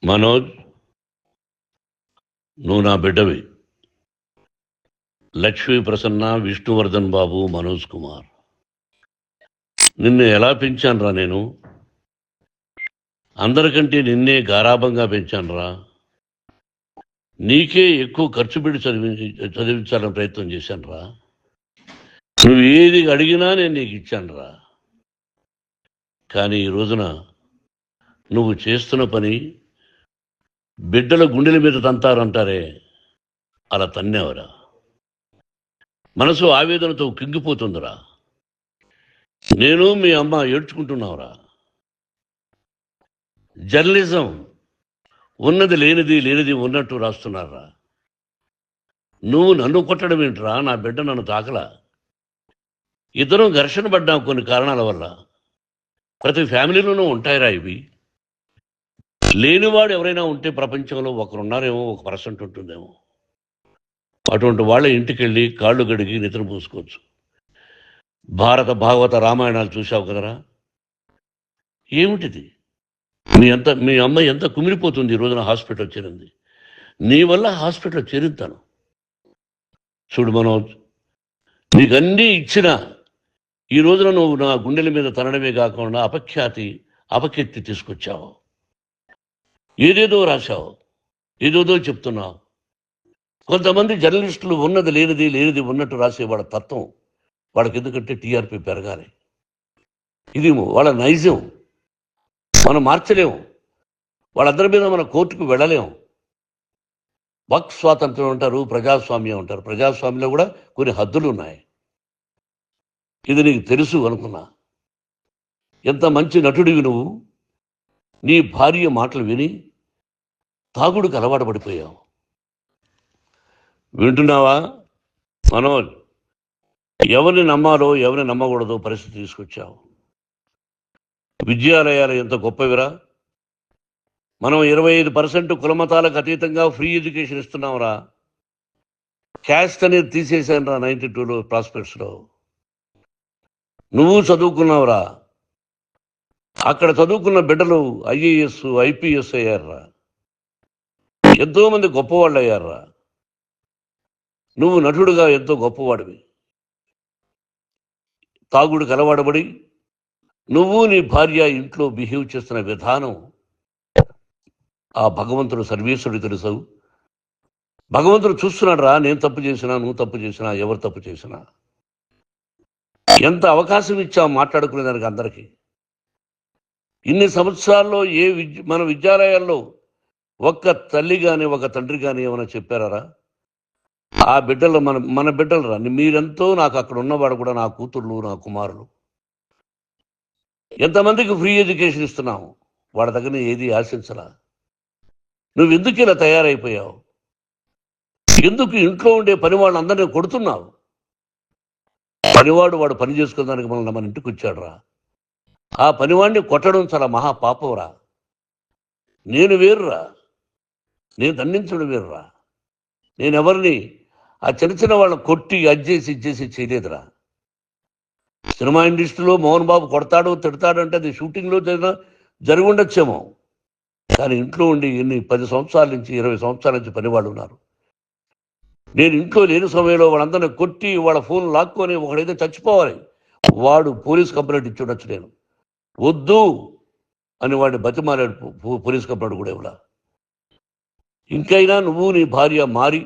మనోజ్, నువ్వు నా బిడ్డవి. లక్ష్మీ ప్రసన్న, విష్ణువర్ధన్ బాబు, మనోజ్ కుమార్. నిన్ను ఎలా పెంచానురా నేను? అందరికంటే నిన్నే గారాభంగా పెంచానురా. నీకే ఎక్కువ ఖర్చు పెట్టి చదివించాలని ప్రయత్నం చేశానురా. నువ్వు ఏది అడిగినా నేను నీకు ఇచ్చానురా. కానీ ఈ రోజున నువ్వు చేస్తున్న పని బిడ్డల గుండెల మీద తంతారంటారే, అలా తన్నేవరా. మనసు ఆవేదనతో కింగిపోతుందిరా. నేను మీ అమ్మ ఏడ్చుకుంటున్నావురా. జర్నలిజం ఉన్నది లేనిది, లేనిది ఉన్నట్టు రాస్తున్నారా. నువ్వు నన్ను కొట్టడం ఏంట్రా? నా బిడ్డ నన్ను తాకలా. ఇద్దరం ఘర్షణ పడ్డాం కొన్ని కారణాల వల్ల. ప్రతి ఫ్యామిలీలోనూ ఉంటాయిరా ఇవి. లేనివాడు ఎవరైనా ఉంటే ప్రపంచంలో ఒకరున్నారేమో, 1% ఉంటుందేమో. అటువంటి వాళ్ళ ఇంటికి వెళ్ళి కాళ్ళు గడిగి నిద్ర పూసుకోవచ్చు. భారత భాగవత రామాయణాలు చూశావు కదరా. ఏమిటిది? మీ అమ్మ ఎంత కుమిలిపోతుంది ఈ రోజున హాస్పిటల్ చేరింది. నీ వల్ల హాస్పిటల్ చేరుతాను. చూడు మనోజ్, నీకన్నీ ఇచ్చిన ఈ రోజున నువ్వు నా గుండెల మీద తనడమే కాకుండా అపకీర్తి తీసుకొచ్చావు. ఏదేదో రాశావు, ఏదేదో చెప్తున్నావు. కొంతమంది జర్నలిస్టులు ఉన్నది లేనిది, లేనిది ఉన్నట్టు రాసేవాళ్ళ తత్వం వాళ్ళకి. ఎందుకంటే టీఆర్పీ పెరగాలి. ఇది వాళ్ళ నైజం. మనం మార్చలేము. వాళ్ళందరి మీద మన కోర్టుకు వెళ్ళలేము. వాక్ స్వాతంత్రం అంటారు, ప్రజాస్వామ్యం అంటారు. ప్రజాస్వామ్యంలో కూడా కొన్ని హద్దులు ఉన్నాయి. ఇది నీకు తెలుసు అనుకున్నా. ఎంత మంచి నటుడివి నువ్వు. నీ భార్య మాటలు విని తాగుడికి అలవాటు పడిపోయావు. వింటున్నావా మనోజ్? ఎవరిని నమ్మాలో ఎవరిని నమ్మకూడదో పరిస్థితి తీసుకొచ్చావు. విద్యాలయాలు ఎంత గొప్పవిరా. మనం 25% కులమతాలకు అతీతంగా ఫ్రీ ఎడ్యుకేషన్ ఇస్తున్నాంరా. క్యాస్ట్ అనేది తీసేశాను రా 92లో ప్రాస్పెక్ట్స్లో. నువ్వు చదువుకున్నావురా. అక్కడ చదువుకున్న బిడ్డలు IAS, IPS అయ్యారా. ఎంతోమంది గొప్పవాళ్ళు అయ్యారా. నువ్వు నటుడుగా ఎంతో గొప్పవాడివి. తాగుడికి అలవాడబడి నువ్వు నీ భార్య ఇంట్లో బిహేవ్ చేస్తున్న విధానం ఆ భగవంతుడు సర్వేశ్వరుడు తెలుసు. భగవంతుడు చూస్తున్నాడు రా. నేను తప్పు చేసినా, నువ్వు తప్పు చేసినా, ఎవరు తప్పు చేసినా. ఎంత అవకాశం ఇచ్చావు మాట్లాడుకునేదానికి అందరికీ. ఇన్ని సంవత్సరాల్లో మన విద్యాలయాల్లో ఒక్క తల్లి కానీ ఒక తండ్రి కానీ ఏమైనా చెప్పారా? ఆ బిడ్డలు మన బిడ్డలు రా. మీరెంతో నాకు అక్కడ ఉన్నవాడు కూడా నా కూతుర్లు, నా కుమారులు. ఎంతమందికి ఫ్రీ ఎడ్యుకేషన్ ఇస్తున్నావు. వాళ్ళ దగ్గర ఏది ఆశించలా. నువ్వు ఎందుకు ఇలా తయారైపోయావు? ఎందుకు ఇంట్లో ఉండే పని వాళ్ళందరినీ కొడుతున్నావు? వాడు పని చేసుకోవడానికి మన ఇంటికి వచ్చాడు రా. ఆ పనివాడిని కొట్టడం చాలా మహాపాపంరా. నేను వేరురా. నేను దండించడం వేరురా. నేను ఎవరిని ఆ చిన్న వాళ్ళని కొట్టి ఇచ్చేసి చేయలేదురా. సినిమా ఇండస్ట్రీలో మోహన్ బాబు కొడతాడు, తిడతాడు అంటే అది షూటింగ్లో జరిగి ఉండొచ్చేమో. కానీ ఇంట్లో ఉండి 10 సంవత్సరాల నుంచి 20 సంవత్సరాల నుంచి పనివాళ్ళు ఉన్నారు. నేను ఇంట్లో లేని సమయంలో వాళ్ళందరినీ కొట్టి వాళ్ళ ఫోన్ లాక్కొని ఒకడైతే చచ్చిపోవాలి. వాడు పోలీస్ కంప్లైంట్ ఇచ్చి ఉండొచ్చు. నేను వద్దు అని వాడిని బతిమాలాడు. పోలీస్ కంప్లైంట్ కూడా ఇవ్వలా. ఇంకైనా నువ్వు నీ భార్య మారి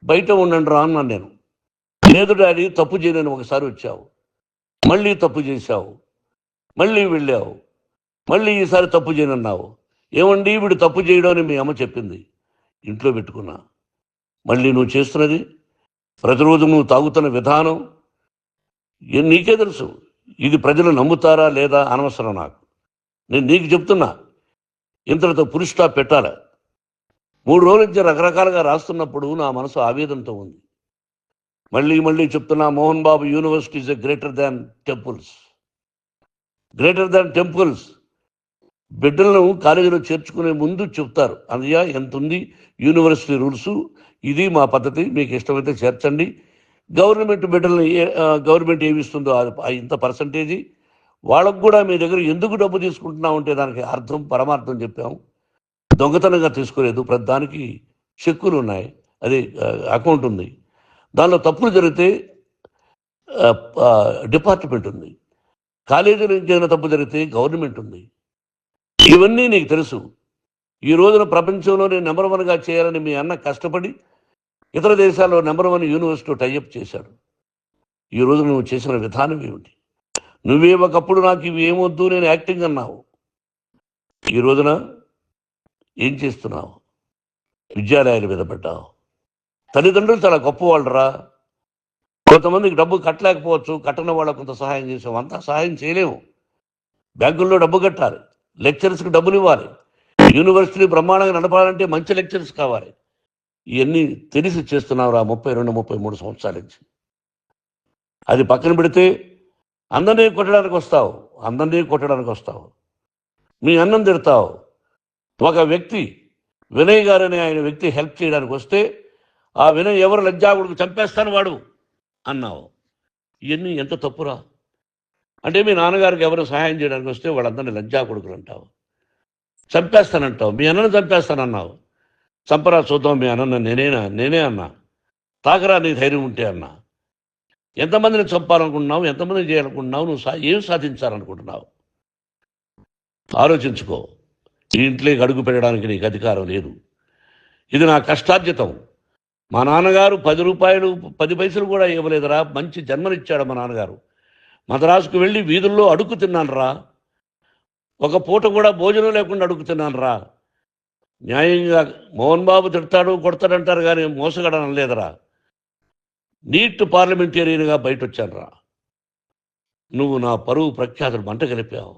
బయట ఉండండి రా అన్నాను నేను. లేదు డాడీ, తప్పు చేయలేని ఒకసారి వచ్చావు, మళ్ళీ తప్పు చేశావు, మళ్ళీ వెళ్ళావు, మళ్ళీ ఈసారి తప్పు చేయనన్నావు. ఏమండి వీడు తప్పు చేయడం అని మీ అమ్మ చెప్పింది. ఇంట్లో పెట్టుకున్నా. మళ్ళీ నువ్వు చేస్తున్నది, ప్రతిరోజు నువ్వు తాగుతున్న విధానం నీకే తెలుసు. ఇది ప్రజలు నమ్ముతారా లేదా అనవసరం నాకు. నేను నీకు చెప్తున్నా, ఇంతటితో ఫుల్ స్టాప్ పెట్టాలి. 3 రోజుల నుంచి రకరకాలుగా రాస్తున్నప్పుడు నా మనసు ఆవేదనతో ఉంది. మళ్ళీ చెప్తున్నా, Mohan Babu university is greater than temples. Greater than temples. బిడ్డలను కాలేజీలో చేర్చుకునే ముందు చెప్తారు, అన్నయ్య ఎంత ఉంది యూనివర్సిటీ రూల్స్, ఇది మా పద్ధతి, మీకు ఇష్టమైతే చేర్చండి. గవర్నమెంట్ బిడ్డల్ని గవర్నమెంట్ ఏమిస్తుందో ఇంత పర్సంటేజీ వాళ్ళకు కూడా మీ దగ్గర ఎందుకు డబ్బు తీసుకుంటున్నామంటే దానికి అర్థం, పరమార్థం చెప్పాము. దొంగతనంగా తీసుకోలేదు, ప్రతి దానికి చెక్కులు ఉన్నాయి, అది అకౌంట్ ఉంది. దానిలో తప్పులు జరిగితే డిపార్ట్మెంట్ ఉంది. కాలేజీలో ఇంకేమైనా తప్పు జరిగితే గవర్నమెంట్ ఉంది. ఇవన్నీ నీకు తెలుసు. ఈ రోజున ప్రపంచంలోనే నెంబర్ 1గా చేయాలని మీ అన్న కష్టపడి ఇతర దేశాల్లో నెంబర్ 1 యూనివర్సిటీ టైఅప్ చేశాడు. ఈ రోజు నువ్వు చేసిన విధానం ఏమిటి? నువ్వే ఒకప్పుడు నాకు ఇవి ఏమొద్దు, నేను యాక్టింగ్ అన్నావు. ఈ రోజున ఏం చేస్తున్నావు? విద్యాలయాల మీద పడ్డావు. తల్లిదండ్రులు చాలా గొప్పవాళ్ళరా. కొంతమందికి డబ్బు కట్టలేకపోవచ్చు, కట్టని వాళ్ళకు కొంత సహాయం చేసాం, అంతా సహాయం చేయలేము. బ్యాంకుల్లో డబ్బు కట్టాలి, లెక్చరర్స్కి డబ్బులు ఇవ్వాలి, యూనివర్సిటీ బ్రహ్మాండంగా నడపాలంటే మంచి లెక్చరర్స్ కావాలి. ఇవన్నీ తెలిసి చేస్తున్నావురా 32-33 సంవత్సరాల నుంచి. అది పక్కన పెడితే అందరినీ కొట్టడానికి వస్తావు, మీ అన్నం తిడతావు. ఒక వ్యక్తి వినయ్ గారని ఆయన వ్యక్తి హెల్ప్ చేయడానికి వస్తే ఆ వినయ్ ఎవరు లజ్జాగుడికి చంపేస్తాను వాడు అన్నావు. ఇవన్నీ ఎంత తప్పురా? అంటే మీ నాన్నగారికి ఎవరు సహాయం చేయడానికి వస్తే వాళ్ళందరినీ లజ్జాగుడుకులు అంటావు, చంపేస్తానంటావు. మీ అన్నను చంపేస్తానన్నావు. చంపరా చూద్దాం మీ అన్న. నేనే అన్నా. తాకరా నీ ధైర్యం ఉంటే అన్నా. ఎంతమందిని చంపాలనుకుంటున్నావు? ఎంతమందిని చేయాలనుకుంటున్నావు? నువ్వు ఏం సాధించాలనుకుంటున్నావు? ఆలోచించుకో. ఈ ఇంట్లోకి అడుగు పెట్టడానికి నీకు అధికారం లేదు. ఇది నా కష్టార్జితం. మా నాన్నగారు 10 రూపాయలు 10 పైసలు కూడా ఇవ్వలేదురా. మంచి జన్మనిచ్చాడు మా నాన్నగారు. మద్రాసుకు వెళ్ళి వీధుల్లో అడుగు తిన్నాను రా. ఒక పూట కూడా భోజనం లేకుండా అడుగు తిన్నాను రా. న్యాయంగా మోహన్ బాబు తిడతాడు కొడతాడంటారు కానీ మోసగడనం లేదురా. నీట్ పార్లమెంటేరియన్గా బయట వచ్చాను రా. నువ్వు నా పరువు ప్రఖ్యాతులు మంట కలిపావు.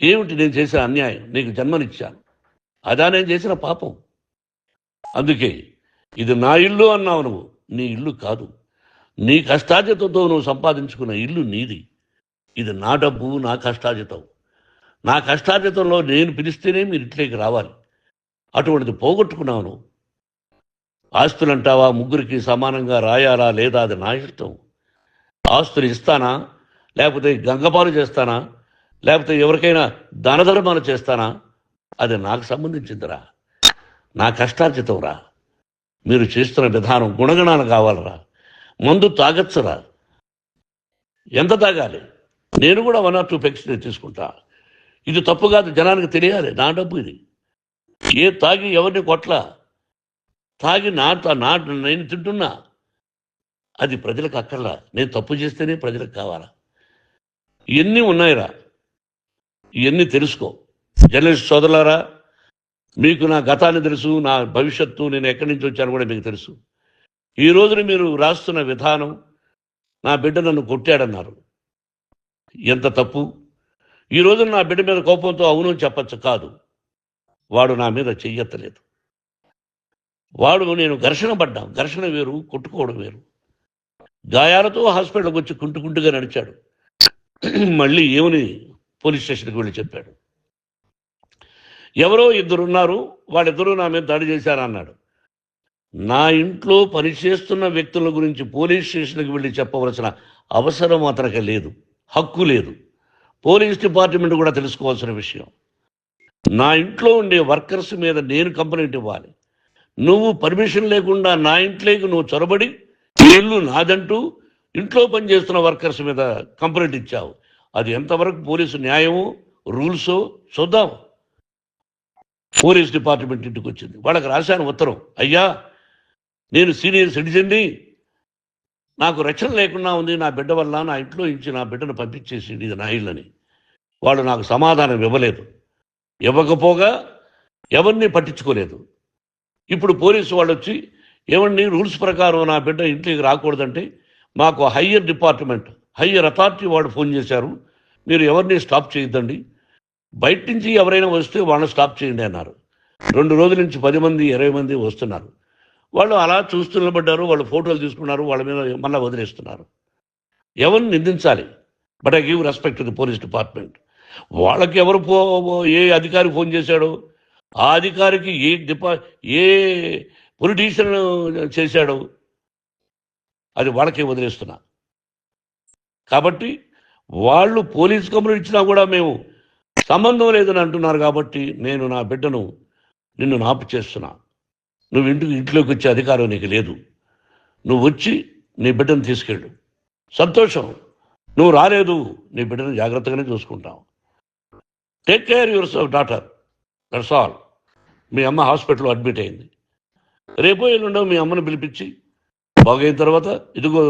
ఏమిటి నేను చేసిన అన్యాయం? నీకు జన్మనిచ్చాను, అదా నేను చేసిన పాపం. అందుకే ఇది నా ఇల్లు అన్నావు. నువ్వు నీ ఇల్లు కాదు, నీ కష్టార్జితంతో నువ్వు సంపాదించుకున్న ఇల్లు నీది. ఇది నా డబ్బు, నా కష్టార్జితం. నా కష్టార్జితంలో నేను పిలిస్తేనే మీరు ఇంట్లోకి రావాలి. అటువంటిది పోగొట్టుకున్నావు నువ్వు. ఆస్తులు అంటావా? ముగ్గురికి సమానంగా రాయాలా లేదా అది నా ఇష్టం. ఆస్తులు ఇస్తానా, లేకపోతే గంగపాలు చేస్తానా, లేకపోతే ఎవరికైనా దానధర్మాలు చేస్తానా, అది నాకు సంబంధించిందిరా. నా కష్టార్జితం రా. మీరు చేస్తున్న విధానం గుణగణాలు కావాలరా. మందు తాగచ్చురా. ఎంత తాగాలి? నేను కూడా 1 or 2 పెగ్స్ తీసుకుంటా. ఇది తప్పు కాదు, జనానికి తెలియాలి. నా డబ్బు ఇది. తాగి ఎవరిని కొట్లా, తాగి నేను తింటున్నా. అది ప్రజలకు అక్కర్లా. నేను తప్పు చేస్తేనే ప్రజలకు కావాలా. ఇవన్నీ ఉన్నాయిరా. ఇవన్నీ తెలుసుకో. జర్నలిస్ట్ సోదరులారా, మీకు నా గతాన్ని తెలుసు, నా భవిష్యత్తు, నేను ఎక్కడి నుంచి వచ్చాను కూడా మీకు తెలుసు. ఈ రోజున మీరు రాస్తున్న విధానం, నా బిడ్డ నన్ను కొట్టాడన్నారు. ఎంత తప్పు! ఈ రోజున నా బిడ్డ మీద కోపంతో అవును చెప్పచ్చు, కాదు. వాడు నా మీద చెయ్యెత్తలేదు. నేను ఘర్షణ పడ్డాం. ఘర్షణ వేరు, కొట్టుకోవడం వేరు. గాయాలతో హాస్పిటల్కి వచ్చి కుంటుకుంటుగా నడిచాడు. మళ్ళీ ఏమని పోలీస్ స్టేషన్కి వెళ్ళి చెప్పాడు. ఎవరో 2 ఉన్నారు, వాళ్ళిద్దరూ నా మీద దాడి చేశారన్నాడు. నా ఇంట్లో పనిచేస్తున్న వ్యక్తుల గురించి పోలీస్ స్టేషన్కి వెళ్ళి చెప్పవలసిన అవసరం అతనికి లేదు, హక్కు లేదు. పోలీస్ డిపార్ట్మెంట్ కూడా తెలుసుకోవాల్సిన విషయం. నా ఇంట్లో ఉండే వర్కర్స్ మీద నేను కంప్లైంట్ ఇవ్వాలి. నువ్వు పర్మిషన్ లేకుండా నా ఇంట్లోకి నువ్వు చొరబడి ఇల్లు నాదంటూ ఇంట్లో పనిచేస్తున్న వర్కర్స్ మీద కంప్లైంట్ ఇచ్చావు. అది ఎంతవరకు పోలీసు న్యాయమో రూల్సో చూద్దాం. పోలీస్ డిపార్ట్మెంట్ ఇంటికి వచ్చింది. వాళ్ళకి రాశాను ఉత్తరం, అయ్యా నేను సీనియర్ సిటిజన్ని, నాకు రక్షణ లేకుండా ఉంది, నా బిడ్డ వల్ల నా ఇంట్లో నుంచి నా బిడ్డను పంపించేసి ఇది నా ఇల్లని. వాళ్ళు నాకు సమాధానం ఇవ్వలేదు. ఇవ్వకపోగా ఎవరిని పట్టించుకోలేదు. ఇప్పుడు పోలీసు వాళ్ళు వచ్చి ఏమండి రూల్స్ ప్రకారం నా బిడ్డ ఇంట్లోకి రాకూడదంటే మాకు హయ్యర్ డిపార్ట్మెంట్, హయ్యర్ అథారిటీ వాళ్ళు ఫోన్ చేశారు, మీరు ఎవరిని స్టాప్ చేయొద్దండి, బయట నుంచి ఎవరైనా వస్తే వాళ్ళని స్టాప్ చేయండి అన్నారు. 2 రోజుల నుంచి 10 మంది 20 మంది వస్తున్నారు. వాళ్ళు అలా చూస్తూ నిలబడ్డారు. వాళ్ళు ఫోటోలు తీసుకున్నారు, వాళ్ళ మీద మళ్ళీ వదిలేస్తున్నారు. ఎవరిని నిందించాలి? But I give respect to the police department. వాళ్ళకి ఎవరు ఏ అధికారి ఫోన్ చేశాడో, ఆ అధికారికి ఏ పొలిటీషియన్ చేశాడో అది వాళ్ళకే వదిలేస్తున్నా. కాబట్టి వాళ్ళు పోలీస్ కంప్లైంట్ ఇచ్చినా కూడా మేము సంబంధం లేదని అంటున్నారు కాబట్టి నేను నా బిడ్డను నిన్ను నాపు చేస్తున్నా. నువ్వు ఇంట్లోకి వచ్చే అధికారం నీకు లేదు. నువ్వు వచ్చి నీ బిడ్డను తీసుకెళ్ళు. సంతోషం. నువ్వు రాలేదు, నీ బిడ్డను జాగ్రత్తగానే చూసుకుంటావు. Take care your daughter, that's all. మీ అమ్మ హాస్పిటల్లో అడ్మిట్ అయింది. రేపో ఎల్లుండో మీ అమ్మను పిలిపించి బాగైన తర్వాత ఇదిగో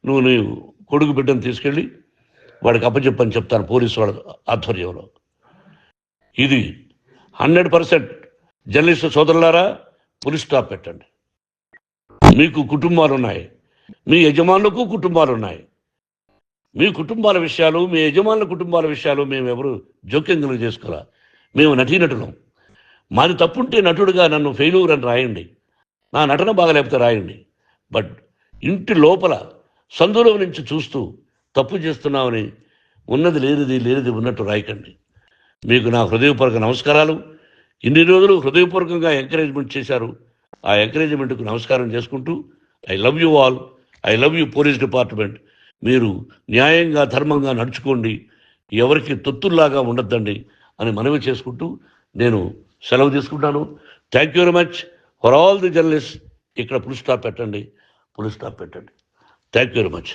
నువ్వు నీ కొడుకు బిడ్డను తీసుకెళ్ళి వాడికి అప్పచెప్పని చెప్తాను పోలీసు వాళ్ళ ఆధ్వర్యంలో. ఇది 100% జర్నలిస్టు సోదరులారా, పులి స్టాప్ పెట్టండి. మీకు కుటుంబాలు ఉన్నాయి, మీ యజమానులకు కుటుంబాలు ఉన్నాయి. మీ కుటుంబాల విషయాలు, మీ యజమానుల కుటుంబాల విషయాలు మేము ఎవరు జోక్యం చేసుకోరా. మేము నటీనటులం. మాది తప్పుంటే నటుడుగా నన్ను ఫెయిల్యూర్ అని రాయండి, నా నటన బాగలేకపోతే రాయండి. బట్ ఇంటి లోపల సందులో నుంచి చూస్తూ తప్పు చేస్తున్నామని ఉన్నది లేనిది ఉన్నట్టు రాయకండి. మీకు నా హృదయపూర్వక నమస్కారాలు. ఇన్ని రోజులు హృదయపూర్వకంగా ఎంకరేజ్మెంట్ చేశారు. ఆ ఎంకరేజ్మెంట్కు నమస్కారం చేసుకుంటూ I love you all. I love you police department. మీరు న్యాయంగా ధర్మంగా నడుచుకోండి, ఎవరికి తొత్తుల్లాగా ఉండొద్దండి అని మనవి చేసుకుంటూ నేను సెలవు తీసుకుంటాను. Thank you very much for all the journalist. ఇక్కడ పులి స్టాప్ పెట్టండి. Thank you very much.